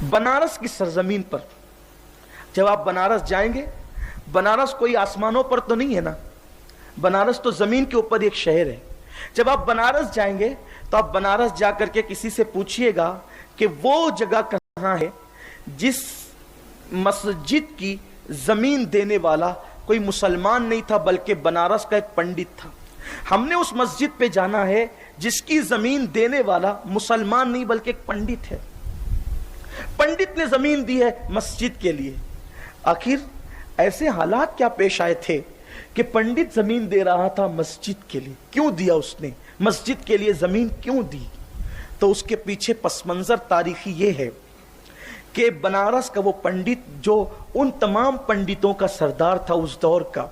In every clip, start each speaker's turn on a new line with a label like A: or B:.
A: بنارس کی سرزمین پر جب آپ بنارس جائیں گے، بنارس کوئی آسمانوں پر تو نہیں ہے نا، بنارس تو زمین کے اوپر ایک شہر ہے. جب آپ بنارس جائیں گے تو آپ بنارس جا کر کے کسی سے پوچھئے گا کہ وہ جگہ کہاں ہے جس مسجد کی زمین دینے والا کوئی مسلمان نہیں تھا بلکہ بنارس کا ایک پنڈت تھا. ہم نے اس مسجد پہ جانا ہے جس کی زمین دینے والا مسلمان نہیں بلکہ ایک پنڈت ہے. پنڈت نے زمین دی ہے مسجد کے لیے. آخر ایسے حالات کیا پیش آئے تھے کہ پنڈت زمین دے رہا تھا مسجد کے لیے؟ کیوں دیا اس نے مسجد کے لیے زمین کیوں دی؟ تو اس کے پیچھے پس منظر تاریخی یہ ہے کہ بنارس کا وہ پنڈت جو ان تمام پنڈتوں کا سردار تھا اس دور کا،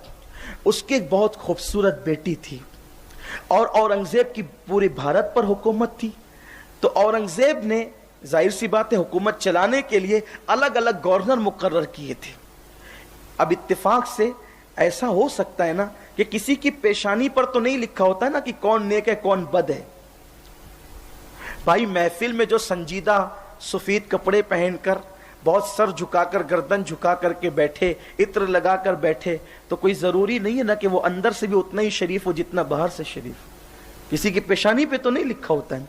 A: اس کی ایک بہت خوبصورت بیٹی تھی اور اورنگزیب کی پورے بھارت پر حکومت تھی. تو اورنگزیب نے ظاہر سی بات ہے حکومت چلانے کے لیے الگ الگ گورنر مقرر کیے تھے. اب اتفاق سے ایسا ہو سکتا ہے نا کہ کسی کی پیشانی پر تو نہیں لکھا ہوتا ہے نا کہ کون نیک ہے کون بد ہے. بھائی محفل میں جو سنجیدہ سفید کپڑے پہن کر بہت سر جھکا کر گردن جھکا کر کے بیٹھے، عطر لگا کر بیٹھے، تو کوئی ضروری نہیں ہے نا کہ وہ اندر سے بھی اتنا ہی شریف ہو جتنا باہر سے شریف. کسی کی پیشانی پہ تو نہیں لکھا ہوتا ہے.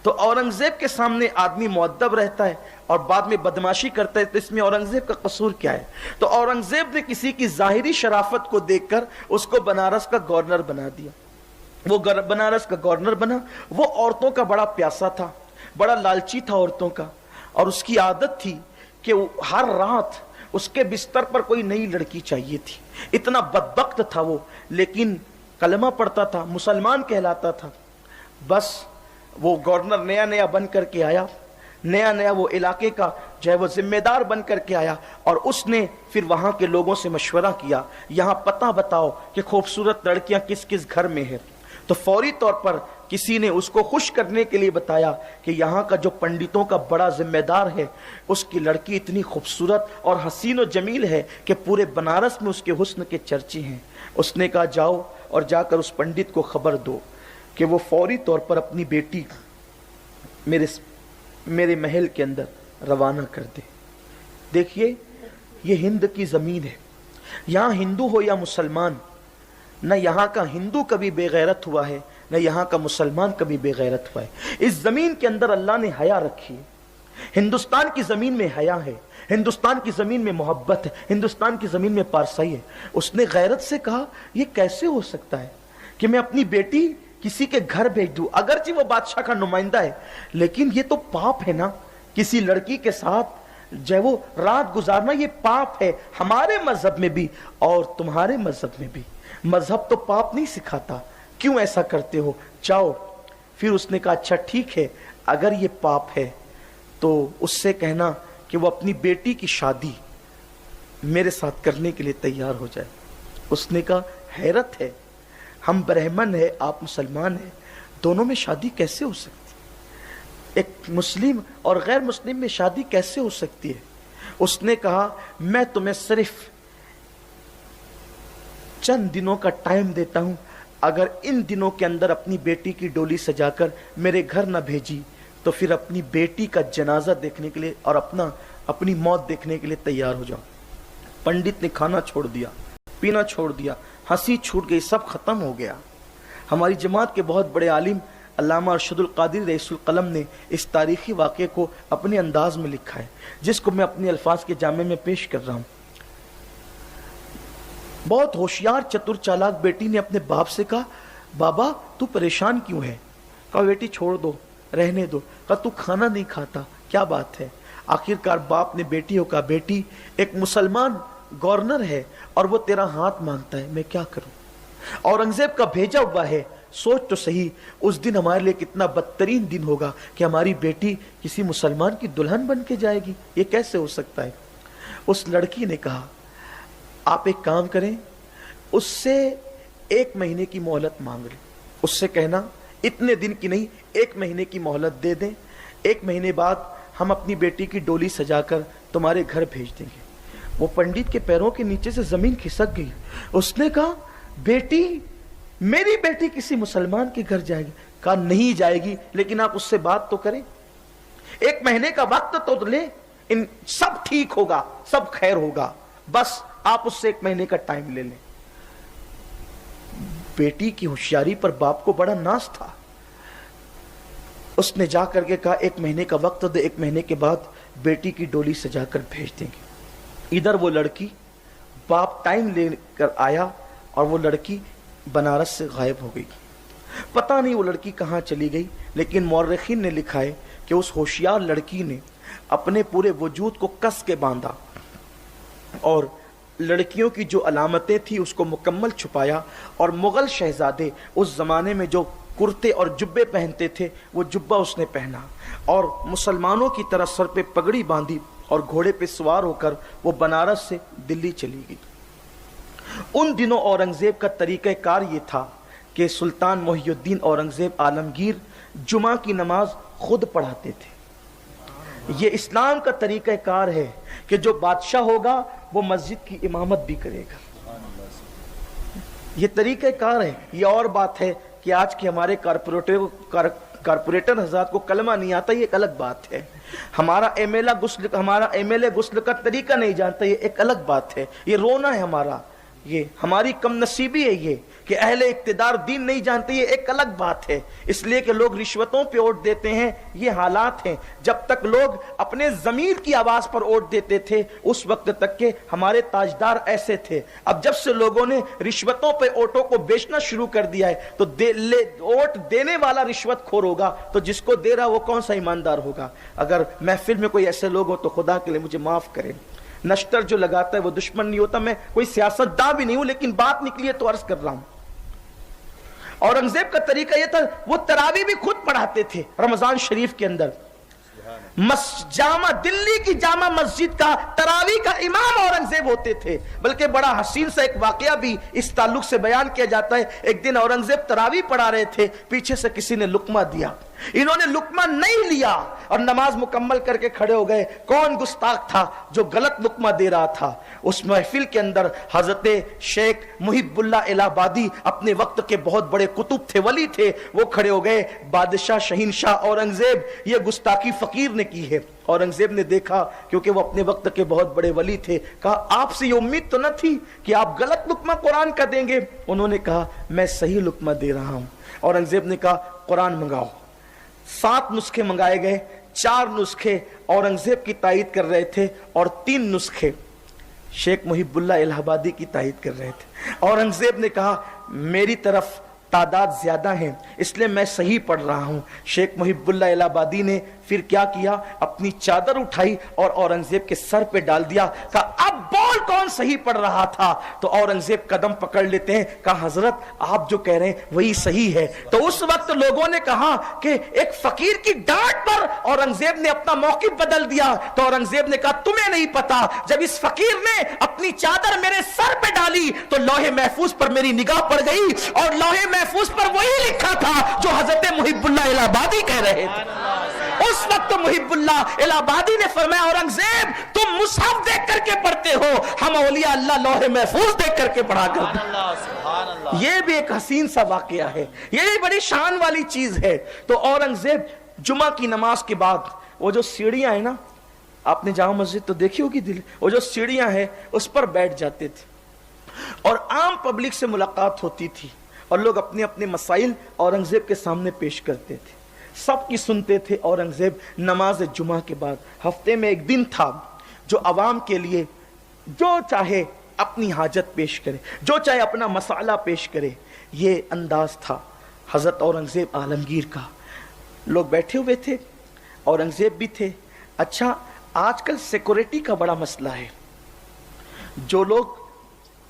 A: تو اورنگزیب کے سامنے آدمی مؤدب رہتا ہے اور بعد میں بدماشی کرتا ہے، تو اس میں اورنگزیب کا قصور کیا ہے؟ تو اورنگزیب نے کسی کی ظاہری شرافت کو دیکھ کر اس کو بنارس کا گورنر بنا دیا. وہ بنارس کا گورنر بنا. وہ عورتوں کا بڑا پیاسا تھا، بڑا لالچی تھا عورتوں کا، اور اس کی عادت تھی کہ ہر رات اس کے بستر پر کوئی نئی لڑکی چاہیے تھی. اتنا بدبخت تھا وہ، لیکن کلمہ پڑھتا تھا، مسلمان کہلاتا تھا. بس وہ گورنر نیا نیا بن کر کے آیا، نیا نیا وہ علاقے کا جو ہے وہ ذمہ دار بن کر کے آیا، اور اس نے پھر وہاں کے لوگوں سے مشورہ کیا، یہاں پتہ بتاؤ کہ خوبصورت لڑکیاں کس کس گھر میں ہیں. تو فوری طور پر کسی نے اس کو خوش کرنے کے لیے بتایا کہ یہاں کا جو پنڈتوں کا بڑا ذمہ دار ہے اس کی لڑکی اتنی خوبصورت اور حسین و جمیل ہے کہ پورے بنارس میں اس کے حسن کے چرچے ہیں. اس نے کہا جاؤ اور جا کر اس پنڈت کو خبر دو کہ وہ فوری طور پر اپنی بیٹی میرے محل کے اندر روانہ کر دے. دیکھیے یہ ہند کی زمین ہے، یہاں ہندو ہو یا مسلمان، نہ یہاں کا ہندو کبھی بے غیرت ہوا ہے نہ یہاں کا مسلمان کبھی بے غیرت ہوا ہے. اس زمین کے اندر اللہ نے حیا رکھی ہے. ہندوستان کی زمین میں حیا ہے، ہندوستان کی زمین میں محبت ہے، ہندوستان کی زمین میں پارسائی ہے. اس نے غیرت سے کہا یہ کیسے ہو سکتا ہے کہ میں اپنی بیٹی کسی کے گھر بھیج دوں؟ اگرچہ وہ بادشاہ کا نمائندہ ہے لیکن یہ تو پاپ ہے نا، کسی لڑکی کے ساتھ جو ہے وہ رات گزارنا یہ پاپ ہے. ہمارے مذہب میں بھی اور تمہارے مذہب میں بھی مذہب تو پاپ نہیں سکھاتا، کیوں ایسا کرتے ہو؟ جاؤ. پھر اس نے کہا اچھا ٹھیک ہے، اگر یہ پاپ ہے تو اس سے کہنا کہ وہ اپنی بیٹی کی شادی میرے ساتھ کرنے کے لیے تیار ہو جائے. اس نے کہا حیرت ہے، ہم برہمن ہیں آپ مسلمان ہیں، دونوں میں شادی کیسے ہو سکتی؟ ایک مسلم اور غیر مسلم میں شادی کیسے ہو سکتی ہے؟ اس نے کہا میں تمہیں صرف چند دنوں کا ٹائم دیتا ہوں، اگر ان دنوں کے اندر اپنی بیٹی کی ڈولی سجا کر میرے گھر نہ بھیجی تو پھر اپنی بیٹی کا جنازہ دیکھنے کے لیے اور اپنی موت دیکھنے کے لیے تیار ہو جاؤ. پنڈت نے کھانا چھوڑ دیا، پینا چھوڑ دیا، ہنسی چھوٹ گئی، سب ختم ہو گیا. ہماری جماعت کے بہت بڑے عالم علامہ ارشد القادری رئیس القلم نے اس تاریخی واقعے کو اپنے انداز میں لکھا ہے، جس کو میں اپنے الفاظ کے جامع میں پیش کر رہا ہوں. بہت ہوشیار چتر چالاک بیٹی نے اپنے باپ سے کہا بابا تو پریشان کیوں ہے؟ کہا بیٹی چھوڑ دو، رہنے دو. کہا تو کھانا نہیں کھاتا، کیا بات ہے؟ آخرکار باپ نے بیٹی کو کہا بیٹی ایک مسلمان گورنر ہے اور وہ تیرا ہاتھ مانگتا ہے، میں کیا کروں؟ اورنگزیب کا بھیجا ہوا ہے، سوچ تو صحیح اس دن ہمارے لیے کتنا بدترین دن ہوگا کہ ہماری بیٹی کسی مسلمان کی دلہن بن کے جائے گی، یہ کیسے ہو سکتا ہے؟ اس لڑکی نے کہا آپ ایک کام کریں، اس سے 1 مہینے کی مہلت مانگ لیں. اس سے کہنا اتنے دن کی نہیں 1 مہینے کی مہلت دے دیں، 1 مہینے بعد ہم اپنی بیٹی کی ڈولی سجا کر تمہارے گھر بھیج دیں گے. وہ پنڈت کے پیروں کے نیچے سے زمین کھسک گئی. اس نے کہا بیٹی میری بیٹی کسی مسلمان کے گھر جائے گی؟ کہا نہیں جائے گی، لیکن آپ اس سے بات تو کریں، 1 مہینے کا وقت تو لیں، ان سب ٹھیک ہوگا، سب خیر ہوگا، بس آپ اس سے 1 مہینے کا ٹائم لے لیں۔ بیٹی کی ہوشیاری پر باپ کو بڑا ناز تھا، اس نے جا کر کے کہا 1 مہینے کا وقت دے، 1 مہینے کے بعد بیٹی کی ڈولی سجا کر بھیج دیں گے۔ ادھر وہ لڑکی، باپ ٹائم لے کر آیا اور وہ لڑکی بنارس سے غائب ہو گئی۔ پتہ نہیں وہ لڑکی کہاں چلی گئی، لیکن مورخین نے لکھا ہے کہ اس ہوشیار لڑکی نے اپنے پورے وجود کو کس کے باندھا اور لڑکیوں کی جو علامتیں تھی اس کو مکمل چھپایا، اور مغل شہزادے اس زمانے میں جو کرتے اور جبے پہنتے تھے وہ جبہ اس نے پہنا، اور مسلمانوں کی طرح سر پہ پگڑی باندھی اور گھوڑے پہ سوار ہو کر وہ بنارس سے دلی چلی گئی۔ ان دنوں اورنگزیب کا طریقہ کار یہ تھا کہ سلطان محی الدین اورنگزیب عالمگیر جمعہ کی نماز خود پڑھاتے تھے۔ یہ اسلام کا طریقہ کار ہے کہ جو بادشاہ ہوگا وہ مسجد کی امامت بھی کرے گا، یہ طریقہ کار ہے۔ یہ اور بات ہے کہ آج کے ہمارے کارپوریٹر حضرات کو کلمہ نہیں آتا، یہ ایک الگ بات ہے۔ ہمارا ایم ایل اے غسل کا طریقہ نہیں جانتا، یہ ایک الگ بات ہے۔ یہ رونا ہے ہمارا، یہ ہماری کم نصیبی ہے یہ کہ اہل اقتدار دین نہیں جانتے، یہ ایک الگ بات ہے۔ اس لیے کہ لوگ رشوتوں پہ ووٹ دیتے ہیں، یہ حالات ہیں۔ جب تک لوگ اپنے ضمیر کی آواز پر ووٹ دیتے تھے اس وقت تک کہ ہمارے تاجدار ایسے تھے۔ اب جب سے لوگوں نے رشوتوں پہ ووٹوں کو بیچنا شروع کر دیا ہے تو ووٹ دینے والا رشوت خور ہوگا تو جس کو دے رہا وہ کون سا ایماندار ہوگا؟ اگر محفل میں کوئی ایسے لوگ ہو تو خدا کے لیے مجھے معاف کریں۔ نشتر جو لگاتا ہے وہ دشمن نہیں ہوتا، میں کوئی سیاست داں بھی نہیں ہوں، لیکن بات نکلی ہے تو عرض کر رہا ہوں۔ اورنگزیب کا طریقہ یہ تھا، وہ تراویح بھی خود پڑھاتے تھے رمضان شریف کے اندر۔ دلی کی جامع مسجد کا تراویح کا امام اورنگزیب ہوتے تھے۔ بلکہ بڑا حسین سا ایک واقعہ بھی اس تعلق سے بیان کیا جاتا ہے۔ ایک دن اورنگزیب تراویح پڑھا رہے تھے، پیچھے سے کسی نے لقمہ دیا، انہوں نے لقمہ نہیں لیا اور نماز مکمل کر کے کھڑے ہو گئے۔ کون گستاخ تھا جو غلط لقمہ دے رہا تھا؟ اس محفل کے اندر حضرت شیخ محب اللہ الہ آبادی اپنے وقت کے بہت بڑے کتب تھے، ولی تھے، وہ کھڑے ہو گئے، بادشاہ شہنشاہ اورنگزیب یہ گستاخی فقیر نے کی ہے۔ اورنگزیب نے دیکھا، کیونکہ وہ اپنے وقت کے بہت بڑے ولی تھے، کہا آپ سے یہ امید تو نہ تھی کہ آپ غلط لقمہ قرآن کا دیں گے؟ انہوں نے کہا میں صحیح لقمہ دے رہا ہوں۔ اورنگزیب نے کہا قرآن منگاؤ۔ 7 نسخے منگائے گئے، 4 نسخے اورنگزیب کی تائید کر رہے تھے اور 3 نسخے شیخ محب اللہ الہ آبادی کی تائید کر رہے تھے۔ اورنگزیب نے کہا میری طرف تعداد زیادہ ہیں اس لیے میں صحیح پڑھ رہا ہوں۔ شیخ محب اللہ الہ آبادی نے پھر کیا کیا، اپنی چادر اٹھائی اور اورنگزیب کے سر پہ ڈال دیا، کہا اب بول کون صحیح پڑھ رہا تھا؟ تو اورنگزیب قدم پکڑ لیتے ہیں، کہا حضرت آپ جو کہہ رہے ہیں وہی صحیح ہے۔ تو اس وقت لوگوں نے کہا کہ ایک فقیر کی ڈانٹ پر اورنگزیب نے اپنا موقف بدل دیا۔ تو اورنگزیب نے کہا تمہیں نہیں پتا، جب اس فقیر نے اپنی چادر میرے سر پہ ڈالی تو لوح محفوظ پر میری نگاہ پڑ گئی اور لوح محفوظ پر وہی لکھا تھا جو حضرت محب اللہ الہ آبادی کہہ رہے تھے۔ اس وقت محب اللہ الہ آبادی نے فرمایا اورنگزیب تم مصحف دیکھ کر کے پڑھتے ہو، ہم اولیاء اللہ لوح محفوظ دیکھ کر کے پڑھا کرتے ہیں۔ یہ بھی ایک حسین سا واقعہ ہے، یہ بھی بڑی شان والی چیز ہے۔ تو اورنگزیب جمعہ کی نماز کے بعد وہ جو سیڑھیاں ہیں نا، آپ نے جامع مسجد تو دیکھی ہوگی دل، وہ جو سیڑھیاں ہیں اس پر بیٹھ جاتے تھے اور عام پبلک سے ملاقات ہوتی تھی اور لوگ اپنے اپنے مسائل اورنگزیب کے سامنے پیش کرتے تھے، سب کی سنتے تھے۔ اورنگزیب نماز جمعہ کے بعد ہفتے میں ایک دن تھا جو عوام کے لیے جو چاہے اپنی حاجت پیش کرے، جو چاہے اپنا مسئلہ پیش کرے، یہ انداز تھا حضرت اورنگزیب عالمگیر کا۔ لوگ بیٹھے ہوئے تھے، اورنگزیب بھی تھے۔ اچھا آج کل سیکورٹی کا بڑا مسئلہ ہے، جو لوگ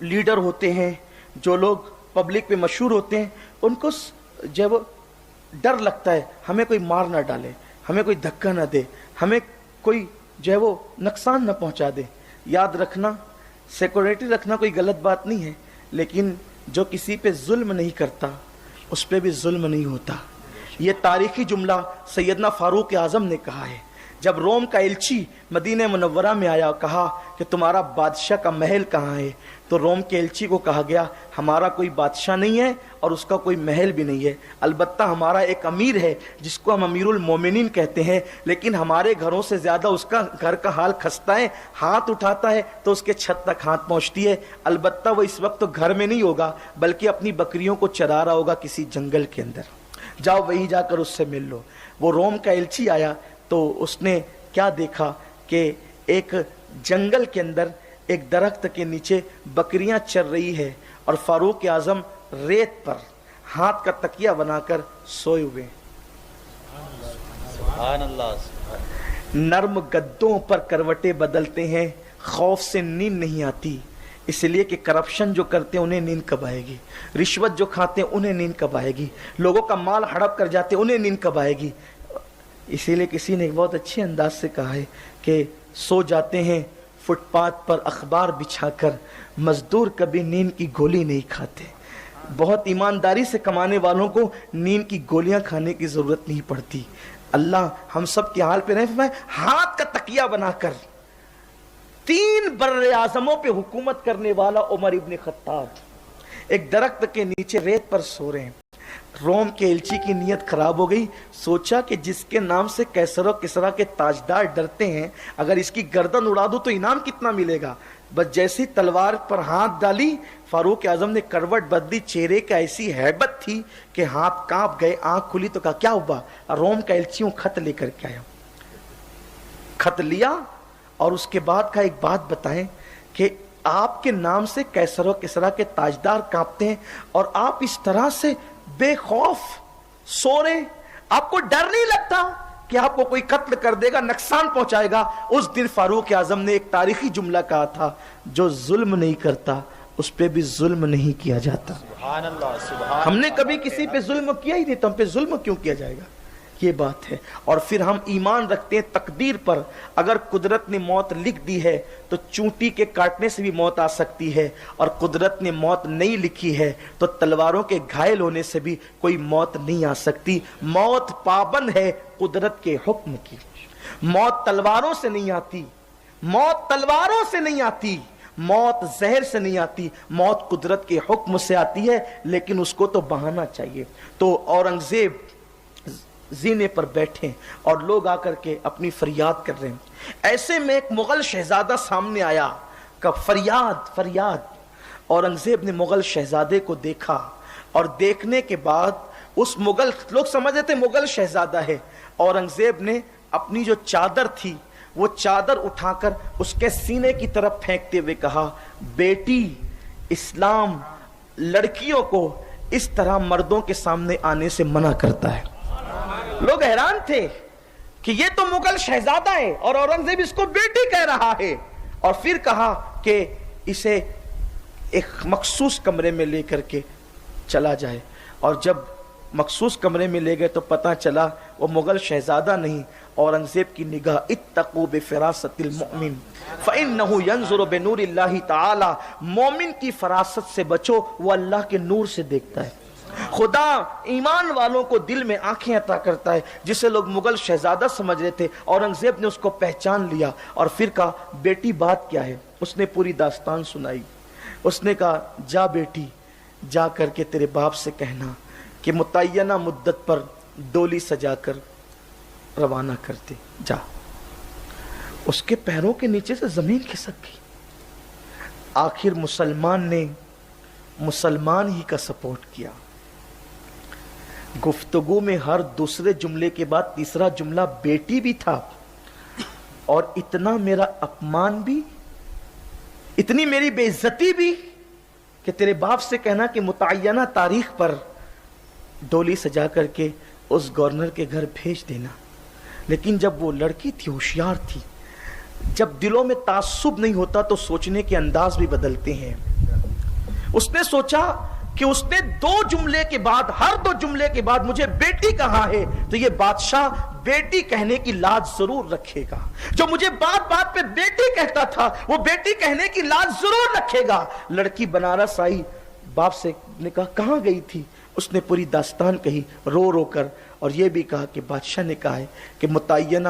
A: لیڈر ہوتے ہیں، جو لوگ پبلک پہ مشہور ہوتے ہیں، ان کو جب ڈر لگتا ہے ہمیں کوئی مار نہ ڈالے، ہمیں کوئی دھکا نہ دے، ہمیں کوئی جو ہے وہ نقصان نہ پہنچا دے۔ یاد رکھنا سیکورٹی رکھنا کوئی غلط بات نہیں ہے، لیکن جو کسی پہ ظلم نہیں کرتا اس پہ بھی ظلم نہیں ہوتا۔ یہ تاریخی جملہ سیدنا فاروق اعظم نے کہا ہے جب روم کا ایلچی مدینہ منورہ میں آیا، کہا کہ تمہارا بادشاہ کا محل کہاں ہے، تو روم کے ایلچی کو کہا گیا ہمارا کوئی بادشاہ نہیں ہے اور اس کا کوئی محل بھی نہیں ہے، البتہ ہمارا ایک امیر ہے جس کو ہم امیر المومنین کہتے ہیں، لیکن ہمارے گھروں سے زیادہ اس کا گھر کا حال خستہ ہے، ہاتھ اٹھاتا ہے تو اس کے چھت تک ہاتھ پہنچتی ہے، البتہ وہ اس وقت تو گھر میں نہیں ہوگا بلکہ اپنی بکریوں کو چرا رہا ہوگا کسی جنگل کے اندر، جاؤ وہیں جا کر اس سے مل لو۔ وہ روم کا ایلچی آیا تو اس نے کیا دیکھا کہ ایک جنگل کے اندر ایک درخت کے نیچے بکریاں چر رہی ہے اور فاروق اعظم ریت پر ہاتھ کا تکیہ بنا کر سوئے ہوئے،
B: سبحان اللہ،
A: نرم گدوں پر کروٹیں بدلتے ہیں، خوف سے نیند نہیں آتی، اس لیے کہ کرپشن جو کرتے ہیں انہیں نیند کب آئے گی، رشوت جو کھاتے ہیں انہیں نیند کب آئے گی، لوگوں کا مال ہڑپ کر جاتے ہیں انہیں نیند کب آئے گی۔ اسی لیے کسی نے ایک بہت اچھے انداز سے کہا ہے کہ سو جاتے ہیں فٹ پاتھ پر اخبار بچھا کر، مزدور کبھی نیند کی گولی نہیں کھاتے۔ بہت ایمانداری سے کمانے والوں کو نیند کی گولیاں کھانے کی ضرورت نہیں پڑتی۔ اللہ ہم سب کے حال پہ رہے، فرمائے ہاتھ کا تکیہ بنا کر 3 بر اعظموں پہ حکومت کرنے والا عمر ابن خطاب ایک درخت کے نیچے ریت پر سو رہے ہیں۔ روم کے ایلچی کی نیت خراب ہو گئی، سوچا کہ جس کے نام سے کیسر و کسرا کے تاجدار ڈرتے ہیں، اگر اس کی گردن اڑا دو تو انعام کتنا ملے گا۔ بس جیسی تلوار پر ہاتھ ڈالی، فاروق اعظم نے کروٹ بدلی، چہرے کا ایسی ہیبت تھی کہ ہاتھ کانپ گئے، آنکھ کھلی تو کہا کیا ہوا؟ روم کا ایلچی خط لے کر کے آیا۔ خط لیا اور اس کے بعد کا ایک بات بتائیں کہ آپ کے نام سے کیسر و کسرا کے تاجدار کانپتے ہیں اور آپ اس طرح سے بے خوف سو رہے، آپ کو ڈر نہیں لگتا کہ آپ کو کوئی قتل کر دے گا، نقصان پہنچائے گا؟ اس دن فاروق اعظم نے ایک تاریخی جملہ کہا تھا، جو ظلم نہیں کرتا اس پہ بھی ظلم نہیں کیا جاتا۔
B: سبحان اللہ، سبحان
A: ہم نے کبھی کسی پہ ظلم کیا ہی نہیں، تو ہم پہ ظلم کیوں کیا جائے گا؟ یہ بات ہے۔ اور پھر ہم ایمان رکھتے ہیں تقدیر پر، اگر قدرت نے موت لکھ دی ہے تو چونٹی کے کاٹنے سے بھی موت آ سکتی ہے، اور قدرت نے موت نہیں لکھی ہے تو تلواروں کے گھائل ہونے سے بھی کوئی موت نہیں آ سکتی۔ موت پابند ہے قدرت کے حکم کی، موت تلواروں سے نہیں آتی، موت تلواروں سے نہیں آتی، موت زہر سے نہیں آتی، موت قدرت کے حکم سے آتی ہے، لیکن اس کو تو بہانا چاہیے۔ تو اورنگزیب زینے پر بیٹھے اور لوگ آ کر کے اپنی فریاد کر رہے ہیں، ایسے میں ایک مغل شہزادہ سامنے آیا کہ فریاد فریاد۔ اورنگزیب نے مغل شہزادے کو دیکھا اور دیکھنے کے بعد اس مغل، لوگ سمجھتے تھے مغل شہزادہ ہے، اورنگزیب نے اپنی جو چادر تھی وہ چادر اٹھا کر اس کے سینے کی طرف پھینکتے ہوئے کہا، بیٹی اسلام لڑکیوں کو اس طرح مردوں کے سامنے آنے سے منع کرتا ہے۔ لوگ حیران تھے کہ یہ تو مغل شہزادہ ہے اور اورنگزیب اس کو بیٹی کہہ رہا ہے، اور پھر کہا کہ اسے ایک مخصوص کمرے میں لے کر کے چلا جائے، اور جب مخصوص کمرے میں لے گئے تو پتہ چلا وہ مغل شہزادہ نہیں، اورنگزیب کی نگاہ اتقوا بفراست المؤمن فإنه ينظر بنور اللہ تعالی، مومن کی فراست سے بچو، وہ اللہ کے نور سے دیکھتا ہے۔ خدا ایمان والوں کو دل میں آنکھیں عطا کرتا ہے، جسے لوگ مغل شہزادہ سمجھ رہے تھے، اورنگزیب نے اس کو پہچان لیا اور پھر کہا بیٹی بات کیا ہے؟ اس نے پوری داستان سنائی۔ اس نے کہا جا بیٹی، جا کر کے تیرے باپ سے کہنا کہ متعینہ مدت پر ڈولی سجا کر روانہ کرتے، جا۔ اس کے پیروں کے نیچے سے زمین کھسک گئی۔ آخر مسلمان نے مسلمان ہی کا سپورٹ کیا۔ گفتگو میں ہر دوسرے جملے کے بعد تیسرا جملہ بیٹی بھی تھا، اور اتنا میرا اپمان بھی، اتنی میری بے عزتی بھی کہ تیرے باپ سے کہنا کہ متعینہ تاریخ پر ڈولی سجا کر کے اس گورنر کے گھر بھیج دینا۔ لیکن جب وہ لڑکی تھی، ہوشیار تھی، جب دلوں میں تعصب نہیں ہوتا تو سوچنے کے انداز بھی بدلتے ہیں۔ اس نے سوچا کہ اس نے 2 جملے کے بعد، ہر 2 جملے کے بعد مجھے بیٹی کہا ہے، تو یہ بادشاہ بیٹی کہنے کی لاج ضرور رکھے گا۔ جو مجھے بات بات پہ بیٹی کہتا تھا وہ بیٹی کہنے کی لاج ضرور رکھے گا۔ لڑکی بنارس آئی، باپ سے نے کہا کہاں گئی تھی؟ اس نے پوری داستان کہی رو رو کر، اور یہ بھی کہا کہ بادشاہ نے کہا ہے کہ متعینہ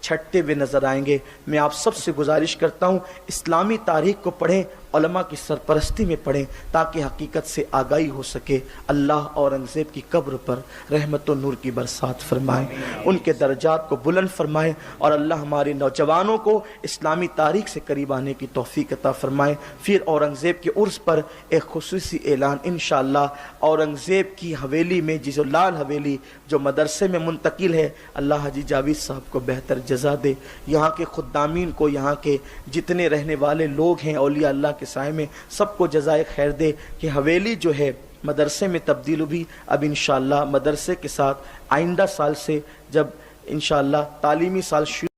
A: چھٹتے ہوئے نظر آئیں گے۔ میں آپ سب سے گزارش کرتا ہوں اسلامی تاریخ کو پڑھیں، علماء کی سرپرستی میں پڑھیں تاکہ حقیقت سے آگاہی ہو سکے۔ اللہ اورنگزیب کی قبر پر رحمت و نور کی برسات فرمائے، ان کے درجات کو بلند فرمائے، اور اللہ ہمارے نوجوانوں کو اسلامی تاریخ سے قریب آنے کی توفیق عطا فرمائے۔ پھر اورنگزیب کے عرس پر ایک خصوصی اعلان انشاءاللہ اورنگزیب کی حویلی میں، جسے لال حویلی جو مدرسے میں منتقل ہے، اللہ حاجی جاوید صاحب کو بہتر جزا دے، یہاں کے خدامین کو، یہاں کے جتنے رہنے والے لوگ ہیں اولیاء اللہ کے سائے میں، سب کو جزائے خیر دے کہ حویلی جو ہے مدرسے میں تبدیل ہوئی۔ اب انشاءاللہ مدرسے کے ساتھ آئندہ سال سے جب انشاءاللہ تعلیمی سال شروع